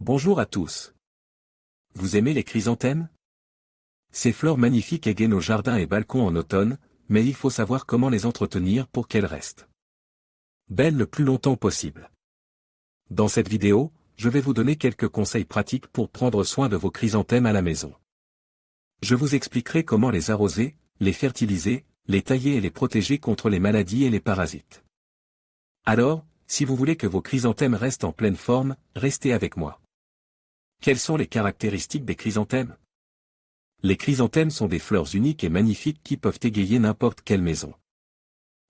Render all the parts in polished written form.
Bonjour à tous. Vous aimez les chrysanthèmes? Ces fleurs magnifiques égayent nos jardins et balcons en automne, mais il faut savoir comment les entretenir pour qu'elles restent belles le plus longtemps possible. Dans cette vidéo, je vais vous donner quelques conseils pratiques pour prendre soin de vos chrysanthèmes à la maison. Je vous expliquerai comment les arroser, les fertiliser, les tailler et les protéger contre les maladies et les parasites. Alors, si vous voulez que vos chrysanthèmes restent en pleine forme, restez avec moi. Quelles sont les caractéristiques des chrysanthèmes? Les chrysanthèmes sont des fleurs uniques et magnifiques qui peuvent égayer n'importe quelle maison.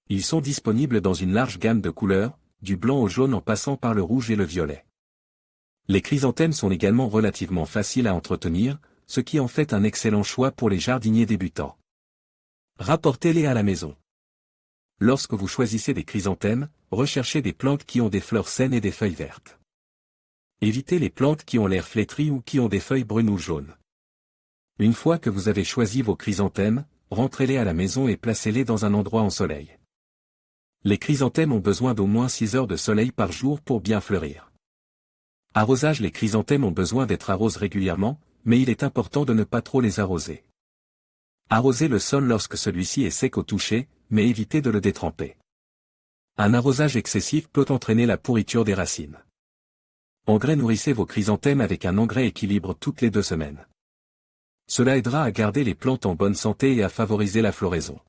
Ils sont disponibles dans une large gamme de couleurs, du blanc au jaune en passant par le rouge et le violet. Les chrysanthèmes sont également relativement faciles à entretenir, ce qui en fait un excellent choix pour les jardiniers débutants. Rapportez-les à la maison. Lorsque vous choisissez des chrysanthèmes, recherchez des plantes qui ont des fleurs saines et des feuilles vertes. Évitez les plantes qui ont l'air flétries ou qui ont des feuilles brunes ou jaunes. Une fois que vous avez choisi vos chrysanthèmes, rentrez-les à la maison et placez-les dans un endroit en soleil. Les chrysanthèmes ont besoin d'au moins 6 heures de soleil par jour pour bien fleurir. Arrosage. Les chrysanthèmes ont besoin d'être arrosés régulièrement, mais il est important de ne pas trop les arroser. Arrosez le sol lorsque celui-ci est sec au toucher, mais évitez de le détremper. Un arrosage excessif peut entraîner la pourriture des racines. Nourrissez vos chrysanthèmes avec un engrais équilibre toutes les 2 semaines. Cela aidera à garder les plantes en bonne santé et à favoriser la floraison.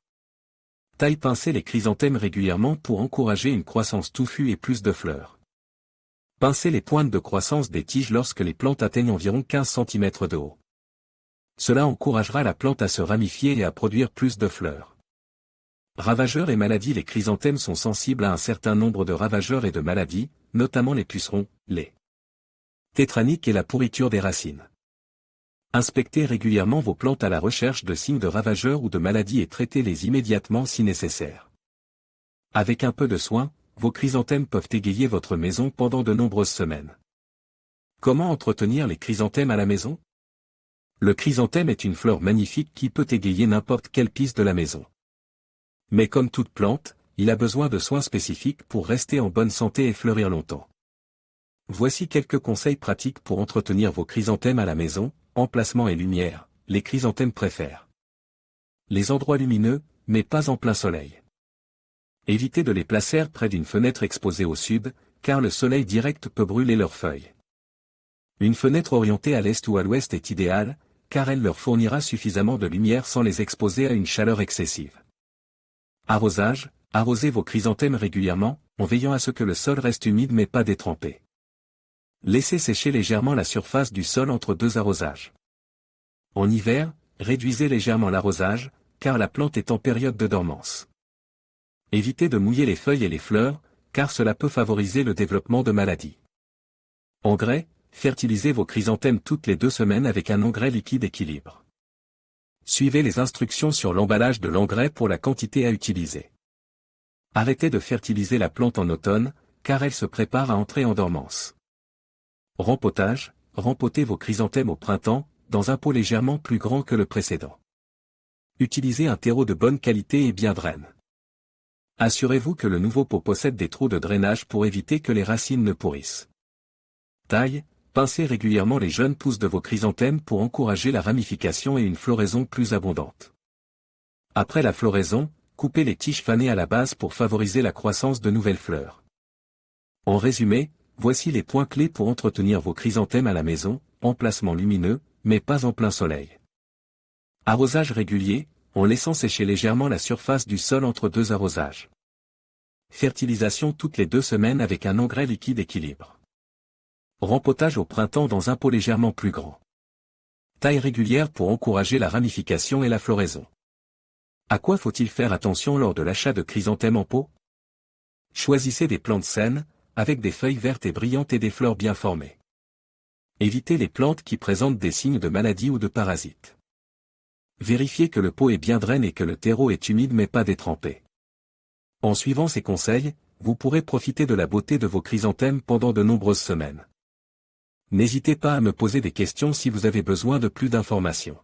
Pincez les chrysanthèmes régulièrement pour encourager une croissance touffue et plus de fleurs. Pincez les pointes de croissance des tiges lorsque les plantes atteignent environ 15 cm de haut. Cela encouragera la plante à se ramifier et à produire plus de fleurs. Ravageurs et maladies. Les chrysanthèmes sont sensibles à un certain nombre de ravageurs et de maladies, notamment les pucerons, les tétraniques et la pourriture des racines. Inspectez régulièrement vos plantes à la recherche de signes de ravageurs ou de maladies et traitez-les immédiatement si nécessaire. Avec un peu de soin, vos chrysanthèmes peuvent égayer votre maison pendant de nombreuses semaines. Comment entretenir les chrysanthèmes à la maison? Le chrysanthème est une fleur magnifique qui peut égayer n'importe quelle pièce de la maison. Mais comme toute plante, il a besoin de soins spécifiques pour rester en bonne santé et fleurir longtemps. Voici quelques conseils pratiques pour entretenir vos chrysanthèmes à la maison. Emplacement et lumière. Les chrysanthèmes préfèrent les endroits lumineux, mais pas en plein soleil. Évitez de les placer près d'une fenêtre exposée au sud, car le soleil direct peut brûler leurs feuilles. Une fenêtre orientée à l'est ou à l'ouest est idéale, car elle leur fournira suffisamment de lumière sans les exposer à une chaleur excessive. Arrosage. Arrosez vos chrysanthèmes régulièrement, en veillant à ce que le sol reste humide mais pas détrempé. Laissez sécher légèrement la surface du sol entre 2 arrosages. En hiver, réduisez légèrement l'arrosage, car la plante est en période de dormance. Évitez de mouiller les feuilles et les fleurs, car cela peut favoriser le développement de maladies. Engrais. Fertilisez vos chrysanthèmes toutes les 2 semaines avec un engrais liquide équilibre. Suivez les instructions sur l'emballage de l'engrais pour la quantité à utiliser. Arrêtez de fertiliser la plante en automne, car elle se prépare à entrer en dormance. Rempotage. Rempotez vos chrysanthèmes au printemps, dans un pot légèrement plus grand que le précédent. Utilisez un terreau de bonne qualité et bien draine. Assurez-vous que le nouveau pot possède des trous de drainage pour éviter que les racines ne pourrissent. Taille. Pincez régulièrement les jeunes pousses de vos chrysanthèmes pour encourager la ramification et une floraison plus abondante. Après la floraison, coupez les tiges fanées à la base pour favoriser la croissance de nouvelles fleurs. En résumé, voici les points clés pour entretenir vos chrysanthèmes à la maison. Emplacement lumineux, mais pas en plein soleil. Arrosage régulier, en laissant sécher légèrement la surface du sol entre 2 arrosages. Fertilisation toutes les 2 semaines avec un engrais liquide équilibre. Rempotage au printemps dans un pot légèrement plus grand. Taille régulière pour encourager la ramification et la floraison. À quoi faut-il faire attention lors de l'achat de chrysanthèmes en pot? Choisissez des plantes saines, avec des feuilles vertes et brillantes et des fleurs bien formées. Évitez les plantes qui présentent des signes de maladie ou de parasites. Vérifiez que le pot est bien drainé et que le terreau est humide mais pas détrempé. En suivant ces conseils, vous pourrez profiter de la beauté de vos chrysanthèmes pendant de nombreuses semaines. N'hésitez pas à me poser des questions si vous avez besoin de plus d'informations.